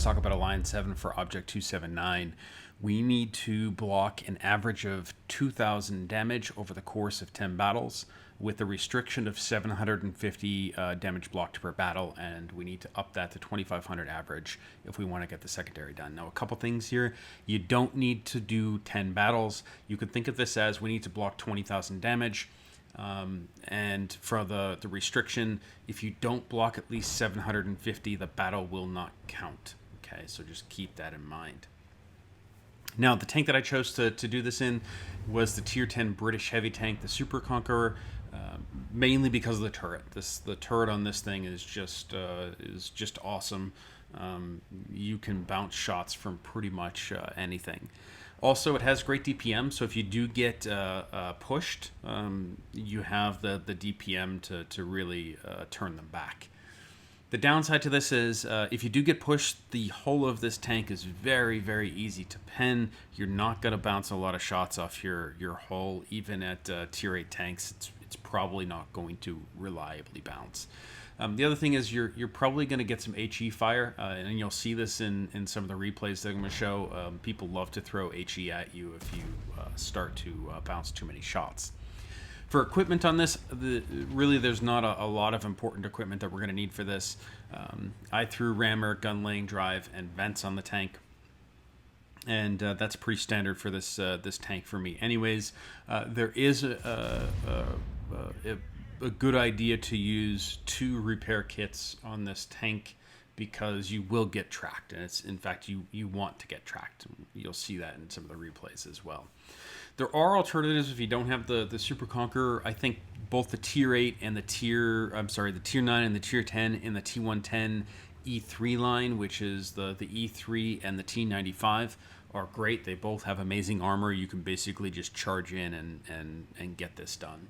let's talk about Alliance-7 for Object 279. We need to block an average of 2,000 damage over the course of 10 battles with a restriction of 750 damage blocked per battle, and we need to up that to 2,500 average if we want to get the secondary done. Now, a couple things here. You don't need to do 10 battles. You could think of this as we need to block 20,000 damage. And for the restriction, if you don't block at least 750, the battle will not count. Okay, so just keep that in mind. Now, the tank that I chose to do this in was the Tier 10 British heavy tank, the Super Conqueror, mainly because of the turret. The turret on this thing is just awesome. You can bounce shots from pretty much anything. Also, it has great DPM, so if you do get pushed, you have the DPM to really turn them back. The downside to this is if you do get pushed, the hull of this tank is very, very easy to pen. You're not going to bounce a lot of shots off your hull. Even at Tier 8 tanks, it's probably not going to reliably bounce. The other thing is you're probably going to get some HE fire, and you'll see this in some of the replays that I'm going to show. People love to throw HE at you if you start to bounce too many shots. For equipment on this, really there's not a lot of important equipment that we're going to need for this. I threw rammer, gun laying drive, and vents on the tank. And that's pretty standard for this tank for me. Anyways, there is a good idea to use 2 repair kits on this tank because you will get tracked, and in fact you want to get tracked. You'll see that in some of the replays as well. There are alternatives if you don't have the Super Conqueror. I think both the Tier 8 and the Tier 9 and the Tier 10 in the T110 E3 line, which is the E3 and the T95, are great. They both have amazing armor. You can basically just charge in and get this done.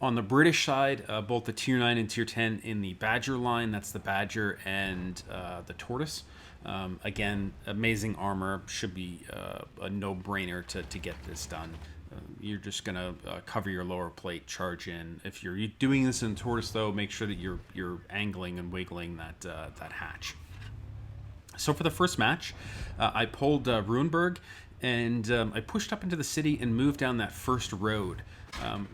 On the British side, both the Tier 9 and Tier 10 in the Badger line, that's the Badger and the Tortoise. Again, amazing armor, should be a no-brainer to get this done. You're just going to cover your lower plate, charge in. If you're doing this in Tortoise, though, make sure that you're angling and wiggling that hatch. So for the first match, I pulled Ruinberg, and I pushed up into the city and moved down that first road.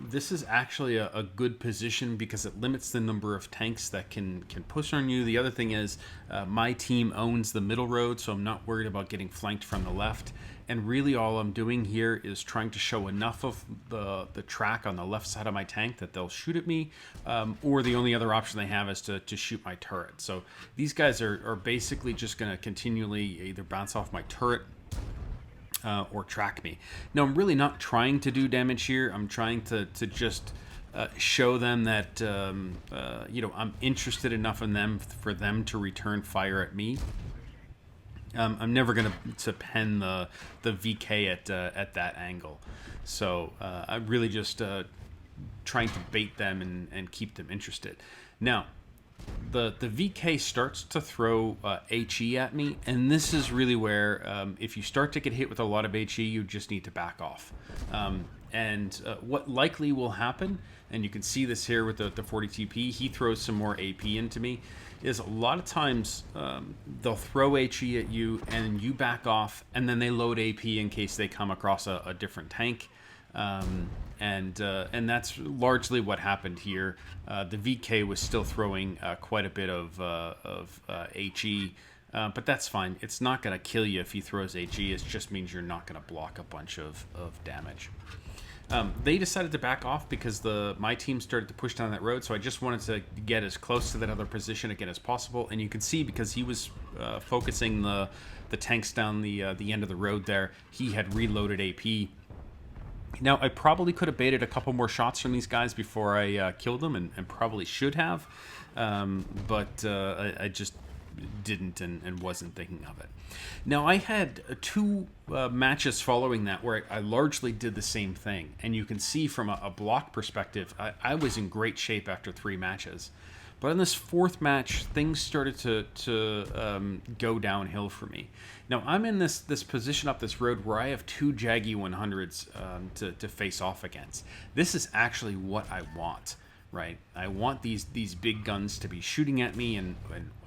This is actually a good position because it limits the number of tanks that can push on you. The other thing is my team owns the middle road, so I'm not worried about getting flanked from the left. And really all I'm doing here is trying to show enough of the track on the left side of my tank that they'll shoot at me, or the only other option they have is to shoot my turret. So these guys are basically just going to continually either bounce off my turret or track me. Now, I'm really not trying to do damage here. I'm trying to just show them that I'm interested enough in them for them to return fire at me. I'm never going to pen the VK at that angle. So I'm really just trying to bait them and keep them interested. Now, the VK starts to throw HE at me, and this is really where if you start to get hit with a lot of HE, you just need to back off. What likely will happen, and you can see this here with the 40 TP, he throws some more AP into me, is a lot of times they'll throw HE at you and you back off, and then they load AP in case they come across a different tank. And that's largely what happened here. The VK was still throwing quite a bit of HE, but that's fine. It's not going to kill you if he throws HE. It just means you're not going to block a bunch of damage. They decided to back off because my team started to push down that road, so I just wanted to get as close to that other position again as possible. And you can see because he was focusing the tanks down the end of the road there, he had reloaded AP. Now, I probably could have baited a couple more shots from these guys before I killed them, and probably should have, but I just didn't and wasn't thinking of it. Now, I had 2 matches following that where I largely did the same thing, and you can see from a block perspective, I was in great shape after 3 matches. But in this 4th match, things started to go downhill for me. Now, I'm in this position up this road where I have 2 Jaggy 100s to face off against. This is actually what I want. right? I want these big guns to be shooting at me and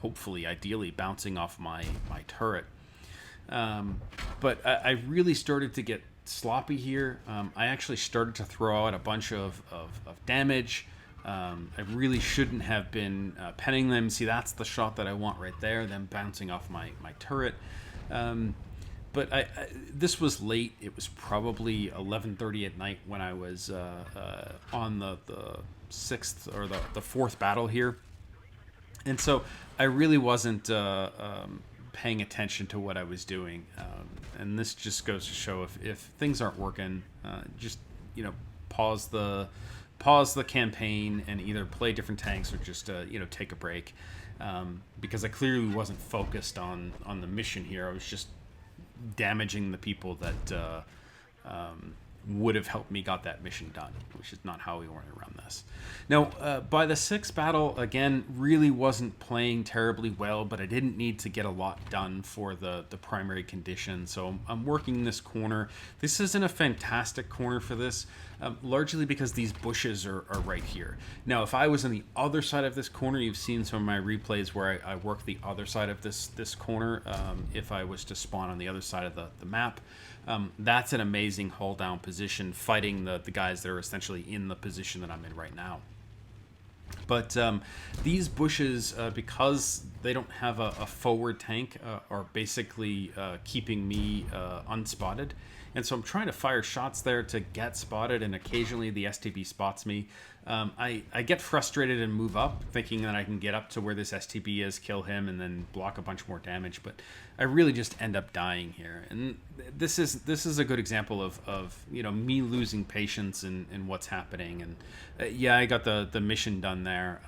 hopefully, ideally, bouncing off my turret. But I really started to get sloppy here. I actually started to throw out a bunch of damage. I really shouldn't have been penning them. See, that's the shot that I want right there, them bouncing off my turret. But this was late. It was probably 11:30 at night when I was on the sixth or the fourth battle here. And so I really wasn't paying attention to what I was doing. And this just goes to show if things aren't working, just, pause the campaign and either play different tanks or just, take a break. Because I clearly wasn't focused on the mission here. I was just damaging the people that would have helped me got that mission done, which is not how we want to run this. Now, by the sixth battle, again, really wasn't playing terribly well, but I didn't need to get a lot done for the primary condition, so I'm working this corner. This isn't a fantastic corner for this, largely because these bushes are right here. Now, if I was on the other side of this corner, you've seen some of my replays where I work the other side of this corner. If I was to spawn on the other side of the map, that's an amazing hull down position, fighting the guys that are essentially in the position that I'm in right now. But these bushes, because they don't have a forward tank, are basically keeping me unspotted. And so I'm trying to fire shots there to get spotted, and occasionally the STB spots me. I get frustrated and move up, thinking that I can get up to where this STB is, kill him, and then block a bunch more damage. But I really just end up dying here. And this is a good example of me losing patience in what's happening. And yeah, I got the mission done there,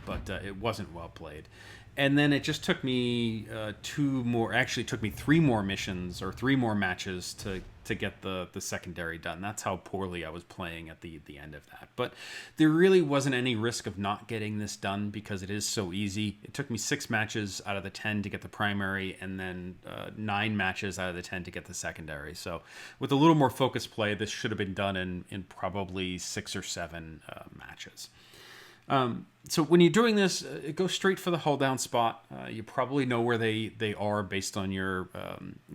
but it wasn't well played. And then it just took me took me 3 more missions or 3 more matches to get the secondary done. That's how poorly I was playing at the end of that. But there really wasn't any risk of not getting this done because it is so easy. It took me 6 matches out of the 10 to get the primary, and then 9 matches out of the 10 to get the secondary. So with a little more focused play, this should have been done in probably 6 or 7 matches. So when you're doing this, go straight for the hull down spot. You probably know where they are based on your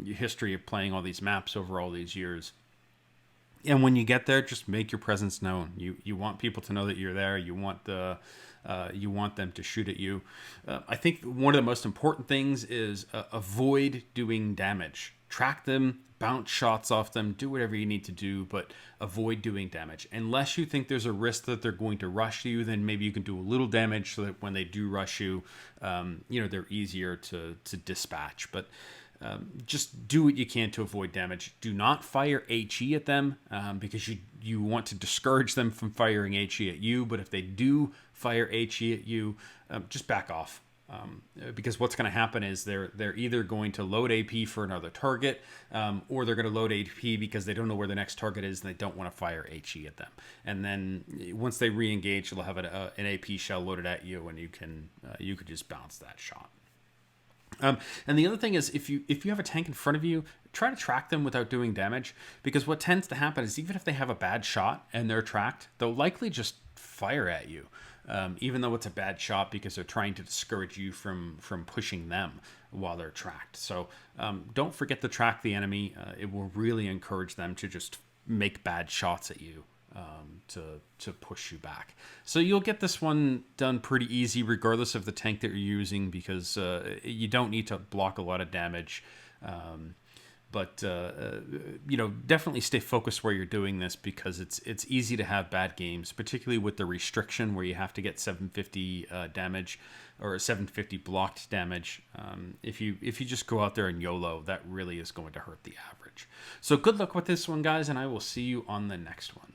history of playing all these maps over all these years. And when you get there, just make your presence known. You want people to know that you're there. You want them to shoot at you. I think one of the most important things is avoid doing damage. Track them, bounce shots off them, do whatever you need to do, but avoid doing damage. Unless you think there's a risk that they're going to rush you, then maybe you can do a little damage so that when they do rush you, they're easier to dispatch. But just do what you can to avoid damage. Do not fire HE at them because you want to discourage them from firing HE at you. But if they do fire HE at you, just back off. Because what's going to happen is they're either going to load AP for another target, or they're going to load AP because they don't know where the next target is and they don't want to fire HE at them. And then once they re-engage, they'll have an AP shell loaded at you, and you could just bounce that shot. And the other thing is, if you have a tank in front of you, try to track them without doing damage, because what tends to happen is even if they have a bad shot and they're tracked, they'll likely just fire at you. Even though it's a bad shot, because they're trying to discourage you from pushing them while they're tracked. So don't forget to track the enemy. It will really encourage them to just make bad shots at you to push you back. So you'll get this one done pretty easy regardless of the tank that you're using, because you don't need to block a lot of damage. But definitely stay focused where you're doing this, because it's easy to have bad games, particularly with the restriction where you have to get 750 damage or 750 blocked damage. If you just go out there and YOLO, that really is going to hurt the average. So good luck with this one, guys, and I will see you on the next one.